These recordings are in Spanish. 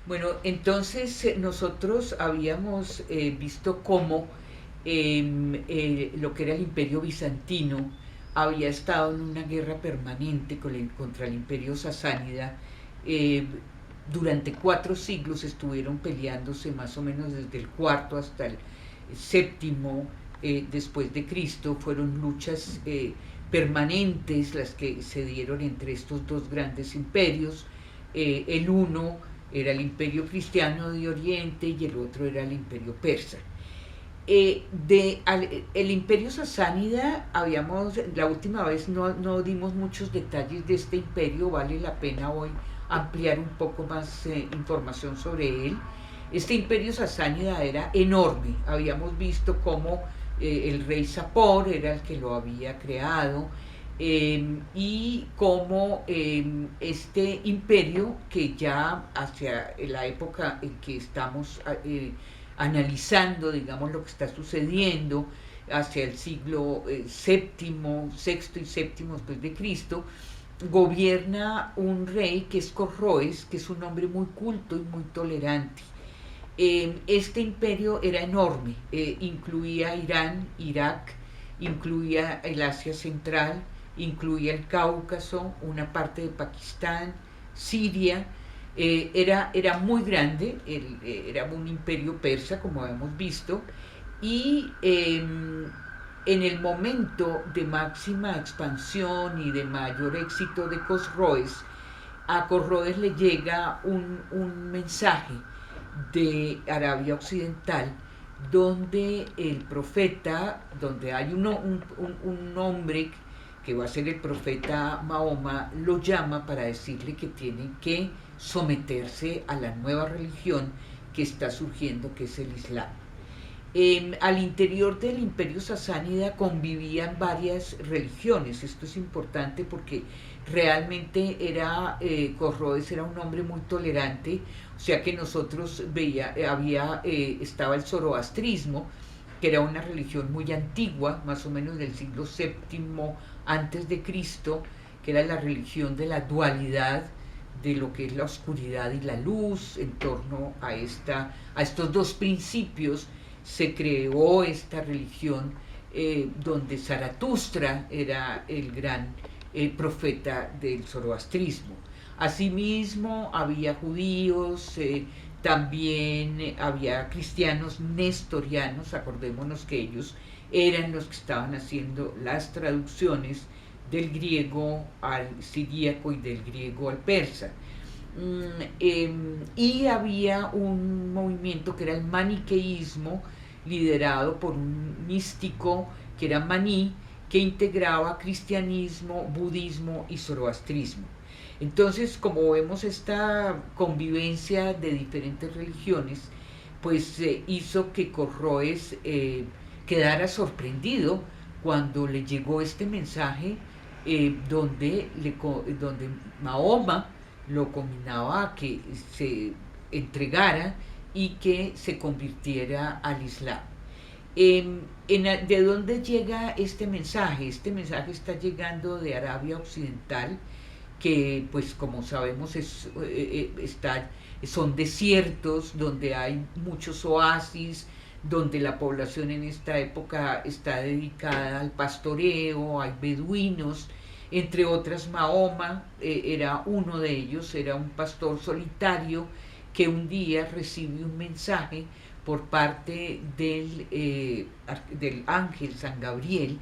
Bueno, entonces nosotros habíamos visto cómo lo que era el Imperio Bizantino había estado en una guerra permanente contra el Imperio Sasánida. eh, durante 4 siglos estuvieron peleándose más o menos desde el cuarto hasta el séptimo después de Cristo. Fueron luchas permanentes las que se dieron entre estos dos grandes imperios. El uno era el imperio cristiano de Oriente y el otro era el imperio persa. El imperio sasánida, la última vez no dimos muchos detalles de este imperio, vale la pena hoy ampliar un poco más información sobre él. Este imperio sasánida era enorme, habíamos visto cómo el rey Sapor era el que lo había creado, y cómo este imperio, que ya hacia la época en que estamos analizando, digamos, lo que está sucediendo hacia el siglo séptimo, sexto y séptimo después de Cristo, gobierna un rey que es Corroes, que es un hombre muy culto y muy tolerante. Este imperio era enorme, incluía Irán, Irak, incluía el Asia Central, incluía el Cáucaso, una parte de Pakistán, Siria. Era muy grande, era un imperio persa, como hemos visto, y en el momento de máxima expansión y de mayor éxito de Cosroes, a Cosroes le llega un mensaje de Arabia Occidental, donde el profeta, donde hay un hombre que va a ser el profeta Mahoma, lo llama para decirle que tiene que someterse a la nueva religión que está surgiendo, que es el Islam. Al interior del imperio sasánida convivían varias religiones. Esto es importante porque realmente Corroes era un hombre muy tolerante, o sea que nosotros estaba el zoroastrismo, que era una religión muy antigua, más o menos del siglo séptimo antes de Cristo, que era la religión de la dualidad de lo que es la oscuridad y la luz. En torno a estos dos principios se creó esta religión, donde Zaratustra era el gran profeta del zoroastrismo. Asimismo, había judíos, también había cristianos nestorianos. Acordémonos que ellos eran los que estaban haciendo las traducciones del griego al siríaco y del griego al persa. Y había un movimiento que era el maniqueísmo, liderado por un místico que era Maní, que integraba cristianismo, budismo y zoroastrismo. Entonces, como vemos, esta convivencia de diferentes religiones, pues hizo que Corroes quedara sorprendido cuando le llegó este mensaje, donde Mahoma lo combinaba a que se entregara y que se convirtiera al Islam. ¿De dónde llega este mensaje? Este mensaje está llegando de Arabia Occidental, que pues como sabemos son desiertos donde hay muchos oasis, donde la población en esta época está dedicada al pastoreo, hay beduinos, entre otras Mahoma era uno de ellos, era un pastor solitario que un día recibe un mensaje por parte del ángel San Gabriel,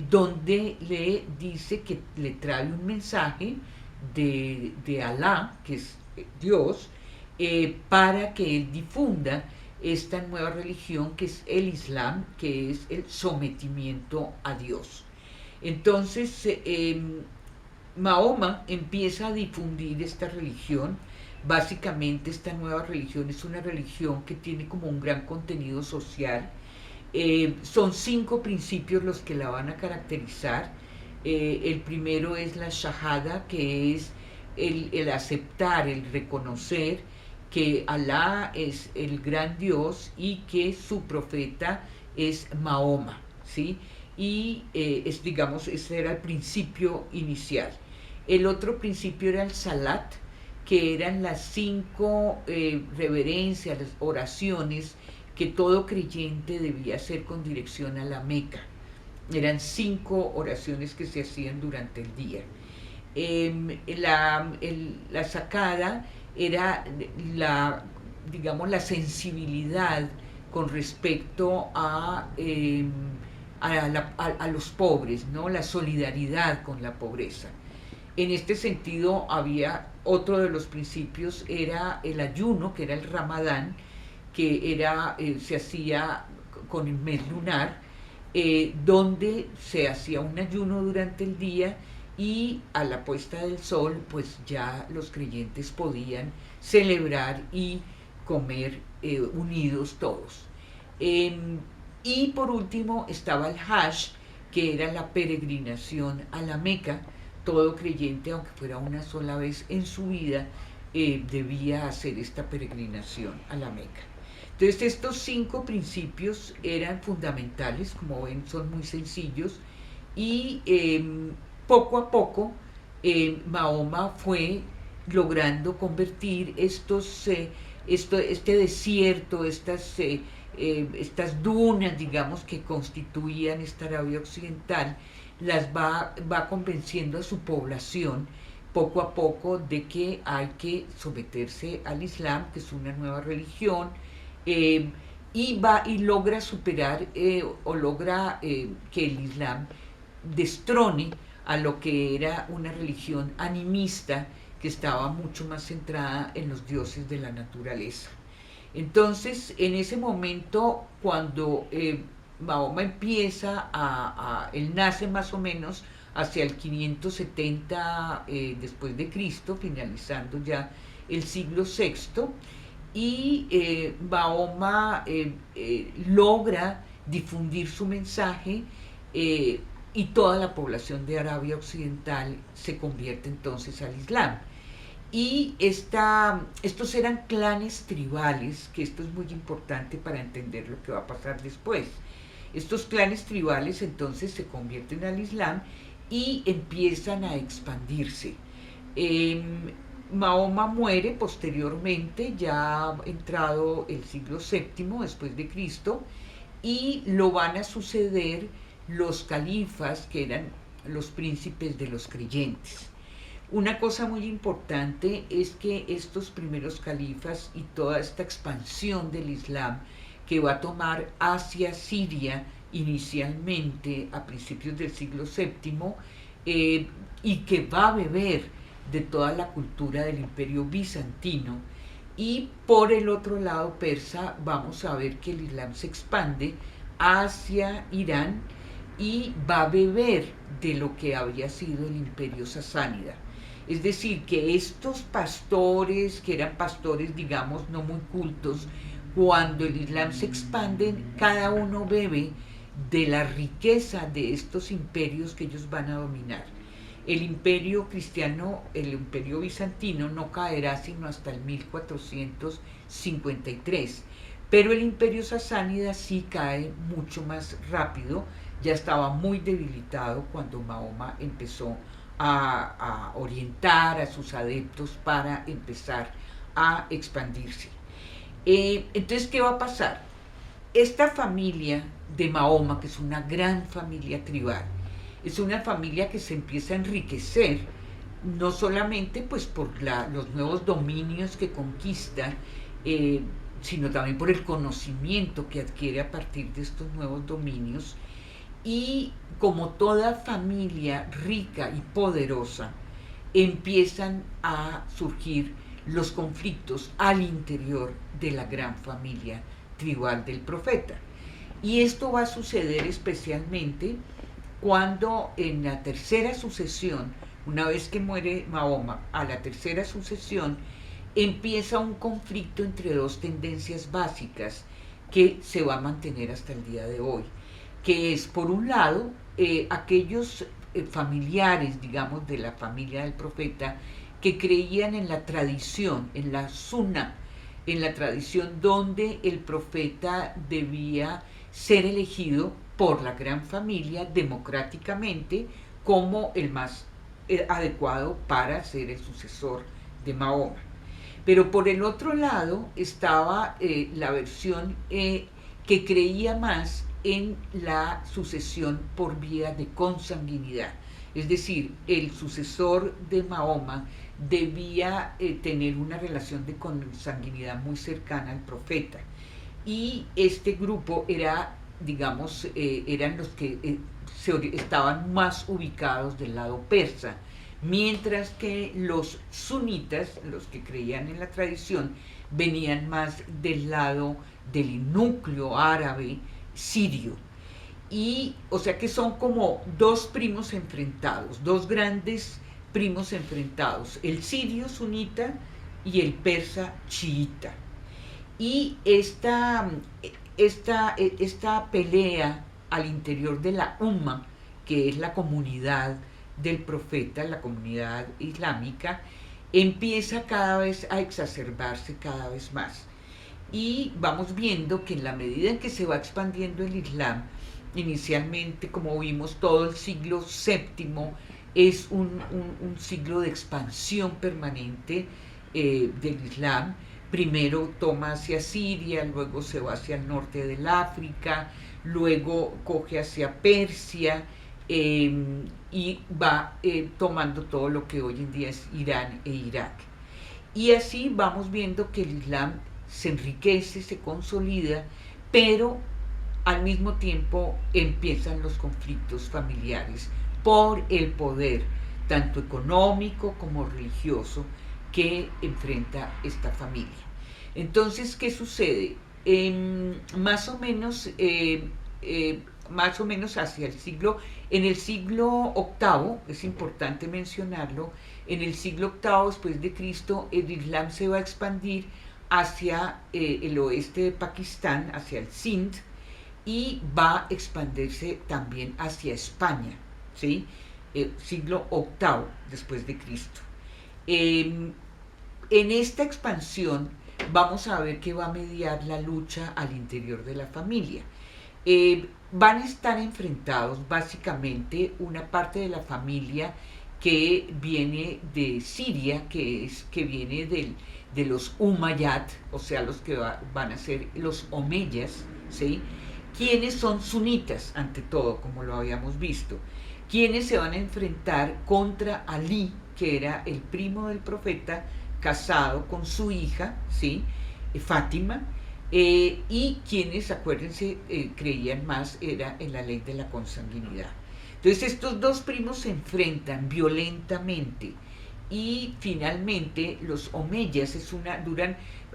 donde le dice que le trae un mensaje de Alá, que es Dios, para que él difunda esta nueva religión que es el Islam, que es el sometimiento a Dios. Entonces, Mahoma empieza a difundir esta religión. Básicamente esta nueva religión es una religión que tiene como un gran contenido social. Son 5 principios los que la van a caracterizar. El primero es la shahada, que es el aceptar, el reconocer que Alá es el gran Dios y que su profeta es Mahoma, ¿sí? Y digamos, ese era el principio inicial. El otro principio era el salat, que eran las 5 reverencias, las oraciones que todo creyente debía hacer con dirección a la Meca. Eran 5 oraciones que se hacían durante el día. La sacada era digamos, la sensibilidad con respecto a los pobres, ¿no? La solidaridad con la pobreza. En este sentido, había otro de los principios, era el ayuno, que era el Ramadán, que se hacía con el mes lunar, donde se hacía un ayuno durante el día y a la puesta del sol pues ya los creyentes podían celebrar y comer unidos todos. Y por último estaba el Hajj, que era la peregrinación a la Meca. Todo creyente, aunque fuera una sola vez en su vida, debía hacer esta peregrinación a la Meca. Entonces estos 5 principios eran fundamentales, como ven son muy sencillos, y poco a poco Mahoma fue logrando convertir este desierto, estas dunas, digamos, que constituían esta Arabia Occidental, las va convenciendo a su población poco a poco de que hay que someterse al Islam, que es una nueva religión, y logra superar o logra que el Islam destrone a lo que era una religión animista que estaba mucho más centrada en los dioses de la naturaleza. Entonces, en ese momento, cuando Mahoma empieza él nace más o menos hacia el 570 después de Cristo, finalizando ya el siglo VI, y Mahoma logra difundir su mensaje, y toda la población de Arabia Occidental se convierte entonces al Islam. Y estos eran clanes tribales, que esto es muy importante para entender lo que va a pasar después. Estos clanes tribales entonces se convierten al Islam y empiezan a expandirse. Mahoma muere posteriormente, ya entrado el siglo VII después de Cristo, y lo van a suceder los califas, que eran los príncipes de los creyentes. Una cosa muy importante es que estos primeros califas y toda esta expansión del Islam que va a tomar Asia, Siria, inicialmente a principios del siglo VII, y que va a beber de toda la cultura del imperio bizantino, y por el otro lado persa vamos a ver que el Islam se expande hacia Irán y va a beber de lo que había sido el imperio sasánida. Es decir, que estos pastores, que eran pastores, digamos, no muy cultos, cuando el Islam se expande, cada uno bebe de la riqueza de estos imperios que ellos van a dominar. El imperio cristiano, el imperio bizantino, no caerá sino hasta el 1453, pero el imperio sasánida sí cae mucho más rápido, ya estaba muy debilitado cuando Mahoma empezó a orientar a sus adeptos para empezar a expandirse. Entonces, ¿qué va a pasar? Esta familia de Mahoma, que es una gran familia tribal, es una familia que se empieza a enriquecer, no solamente pues por los nuevos dominios que conquista, sino también por el conocimiento que adquiere a partir de estos nuevos dominios. Y como toda familia rica y poderosa, empiezan a surgir los conflictos al interior de la gran familia tribal del profeta. Y esto va a suceder especialmente cuando en la tercera sucesión, una vez que muere Mahoma, a la tercera sucesión, empieza un conflicto entre dos tendencias básicas que se va a mantener hasta el día de hoy, que es, por un lado, aquellos familiares, digamos, de la familia del profeta, que creían en la tradición, en la sunna, en la tradición donde el profeta debía ser elegido por la gran familia democráticamente como el más adecuado para ser el sucesor de Mahoma. Pero por el otro lado estaba la versión que creía más en la sucesión por vía de consanguinidad. Es decir, el sucesor de Mahoma debía tener una relación de consanguinidad muy cercana al profeta. Y este grupo era, digamos, eran los que estaban más ubicados del lado persa, mientras que los sunitas, los que creían en la tradición, venían más del lado del núcleo árabe sirio. Y o sea que son como dos primos enfrentados, dos grandes primos enfrentados, el sirio sunita y el persa chiita. Y esta pelea al interior de la Umma, que es la comunidad del profeta, la comunidad islámica, empieza cada vez a exacerbarse cada vez más. Y vamos viendo que en la medida en que se va expandiendo el Islam, inicialmente, como vimos, todo el siglo VII es un siglo de expansión permanente del Islam. Primero toma hacia Siria, luego se va hacia el norte del África, luego coge hacia Persia y va tomando todo lo que hoy en día es Irán e Irak. Y así vamos viendo que el Islam se enriquece, se consolida, pero al mismo tiempo empiezan los conflictos familiares por el poder, tanto económico como religioso, que enfrenta esta familia. Entonces, ¿qué sucede? Más o menos hacia en el siglo VIII, es importante mencionarlo, en el siglo VIII después de Cristo, el Islam se va a expandir hacia el oeste de Pakistán, hacia el Sindh, y va a expandirse también hacia España, ¿sí? Siglo VIII después de Cristo. En esta expansión vamos a ver que va a mediar la lucha al interior de la familia. Van a estar enfrentados básicamente una parte de la familia que viene de Siria, que viene de los Umayyad, o sea, los que van a ser los omeyas, ¿sí? Quienes son sunitas, ante todo, como lo habíamos visto, quienes se van a enfrentar contra Ali, que era el primo del profeta, casado con su hija, ¿sí? Fátima, y quienes, acuérdense, creían más era en la ley de la consanguinidad. Entonces estos dos primos se enfrentan violentamente y finalmente los omeyas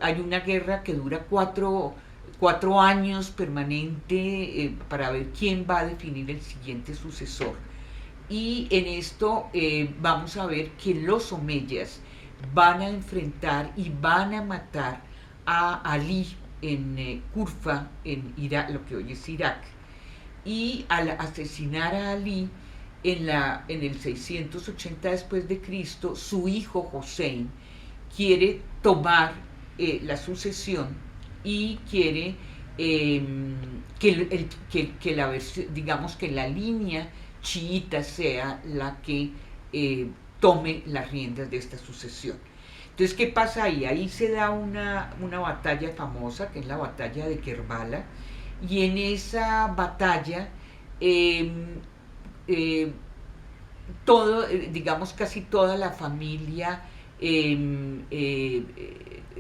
hay una guerra que dura cuatro años permanente para ver quién va a definir el siguiente sucesor. Y en esto vamos a ver que los omeyas van a enfrentar y van a matar a Ali en Kurfa, en Irak, lo que hoy es Irak. Y al asesinar a Ali en el 680 después de Cristo, su hijo Hossein quiere tomar la sucesión y quiere digamos que la línea chiita sea la que tome las riendas de esta sucesión. Entonces, ¿qué pasa ahí? Ahí se da una batalla famosa, que es la batalla de Kerbala, y en esa batalla digamos, casi toda la familia,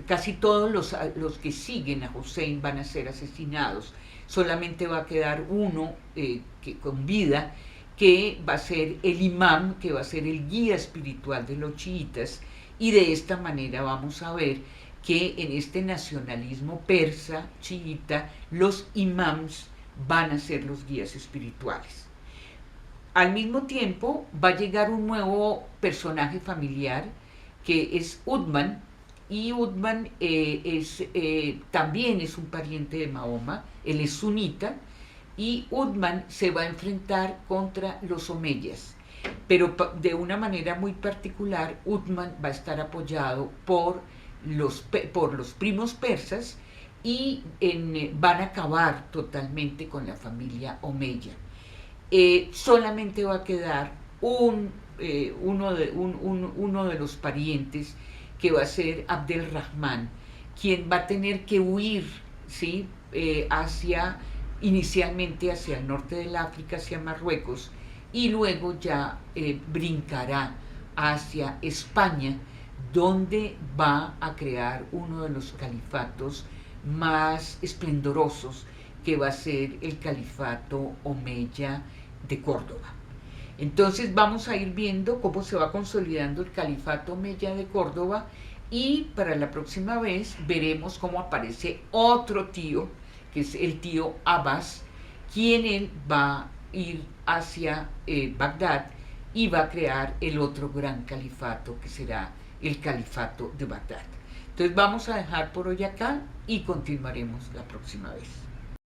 casi todos los que siguen a Hussein van a ser asesinados. Solamente va a quedar uno con vida, que va a ser el imam, que va a ser el guía espiritual de los chiitas, y de esta manera vamos a ver que en este nacionalismo persa, chiita, los imams van a ser los guías espirituales. Al mismo tiempo va a llegar un nuevo personaje familiar que es Uthman, y Uthman también es un pariente de Mahoma, él es sunita, y Uthman se va a enfrentar contra los omeyas, pero de una manera muy particular. Uthman va a estar apoyado por los primos persas y van a acabar totalmente con la familia omeya. Solamente va a quedar uno de los parientes que va a ser Abdelrahman, quien va a tener que huir, ¿sí? Inicialmente hacia el norte del África, hacia Marruecos, y luego ya brincará hacia España, donde va a crear uno de los califatos más esplendorosos, que va a ser el califato omeya de Córdoba. Entonces vamos a ir viendo cómo se va consolidando el califato omeya de Córdoba, y para la próxima vez veremos cómo aparece otro tío, que es el tío Abbas, quien él va a ir hacia Bagdad y va a crear el otro gran califato, que será el califato de Bagdad. Entonces vamos a dejar por hoy acá y continuaremos la próxima vez.